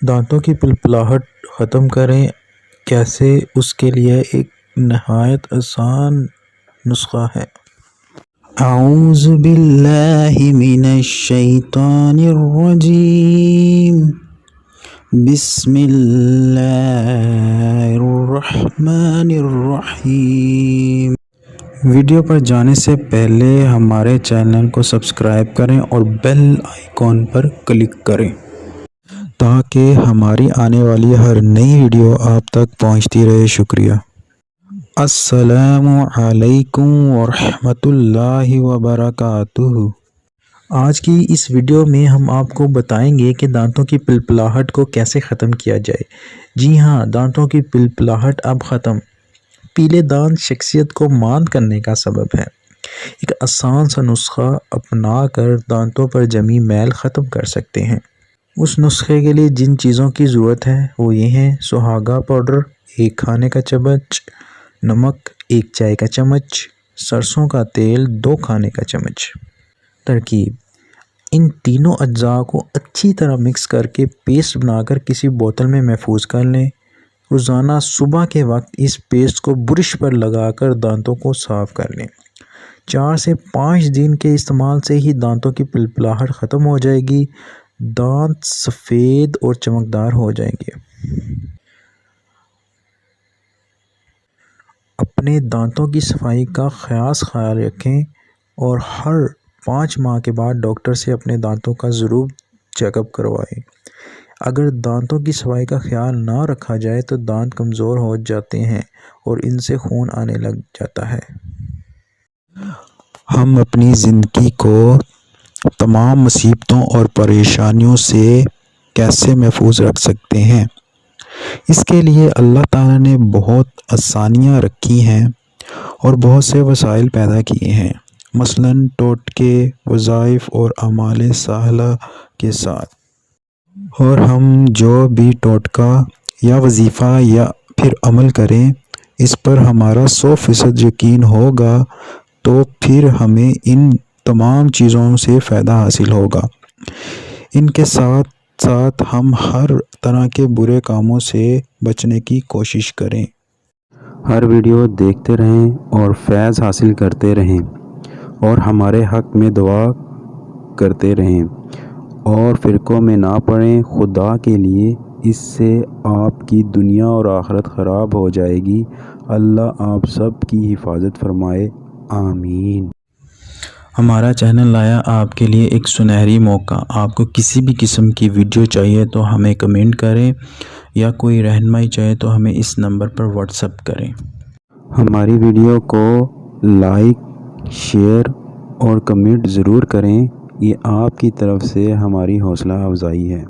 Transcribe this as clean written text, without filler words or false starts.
دانتوں کی پلپلاہٹ ختم کریں کیسے، اس کے لیے ایک نہایت آسان نسخہ ہے۔ اعوذ باللہ من الشیطان الرجیم، بسم اللہ الرحمن الرحیم۔ ویڈیو پر جانے سے پہلے ہمارے چینل کو سبسکرائب کریں اور بیل آئیکن پر کلک کریں تاکہ ہماری آنے والی ہر نئی ویڈیو آپ تک پہنچتی رہے۔ شکریہ۔ السلام علیکم ورحمۃ اللہ وبرکاتہ۔ آج کی اس ویڈیو میں ہم آپ کو بتائیں گے کہ دانتوں کی پلپلاہٹ کو کیسے ختم کیا جائے۔ جی ہاں، دانتوں کی پلپلاہٹ اب ختم۔ پیلے دانت شخصیت کو ماند کرنے کا سبب ہے۔ ایک آسان سا نسخہ اپنا کر دانتوں پر جمی میل ختم کر سکتے ہیں۔ اس نسخے کے لیے جن چیزوں کی ضرورت ہے وہ یہ ہیں: سہاگا پاؤڈر 1 کھانے کا چمچ، نمک 1 چائے کا چمچ، سرسوں کا تیل 2 کھانے کا چمچ۔ ترکیب: ان تینوں اجزاء کو اچھی طرح مکس کر کے پیسٹ بنا کر کسی بوتل میں محفوظ کر لیں۔ روزانہ صبح کے وقت اس پیسٹ کو برش پر لگا کر دانتوں کو صاف کر لیں۔ 4 سے 5 دن کے استعمال سے ہی دانتوں کی پلپلاہٹ ختم ہو جائے گی۔ دانت سفید اور چمکدار ہو جائیں گے۔ اپنے دانتوں کی صفائی کا خاص خیال رکھیں اور ہر 5 ماہ کے بعد ڈاکٹر سے اپنے دانتوں کا ضرور چیک اپ کروائیں۔ اگر دانتوں کی صفائی کا خیال نہ رکھا جائے تو دانت کمزور ہو جاتے ہیں اور ان سے خون آنے لگ جاتا ہے۔ ہم اپنی زندگی کو تمام مصیبتوں اور پریشانیوں سے کیسے محفوظ رکھ سکتے ہیں؟ اس کے لیے اللہ تعالیٰ نے بہت آسانیاں رکھی ہیں اور بہت سے وسائل پیدا کیے ہیں، مثلاً ٹوٹکے، وظائف اور اعمال صالحہ کے ساتھ۔ اور ہم جو بھی ٹوٹکا یا وظیفہ یا پھر عمل کریں، اس پر ہمارا 100% یقین ہوگا تو پھر ہمیں ان تمام چیزوں سے فائدہ حاصل ہوگا۔ ان کے ساتھ ساتھ ہم ہر طرح کے برے کاموں سے بچنے کی کوشش کریں۔ ہر ویڈیو دیکھتے رہیں اور فیض حاصل کرتے رہیں اور ہمارے حق میں دعا کرتے رہیں اور فرقوں میں نہ پڑیں۔ خدا کے لیے اس سے آپ کی دنیا اور آخرت خراب ہو جائے گی۔ اللہ آپ سب کی حفاظت فرمائے، آمین۔ ہمارا چینل لایا آپ کے لیے ایک سنہری موقع۔ آپ کو کسی بھی قسم کی ویڈیو چاہیے تو ہمیں کمنٹ کریں یا کوئی رہنمائی چاہیے تو ہمیں اس نمبر پر واٹس ایپ کریں۔ ہماری ویڈیو کو لائک، شیئر اور کمنٹ ضرور کریں، یہ آپ کی طرف سے ہماری حوصلہ افزائی ہے۔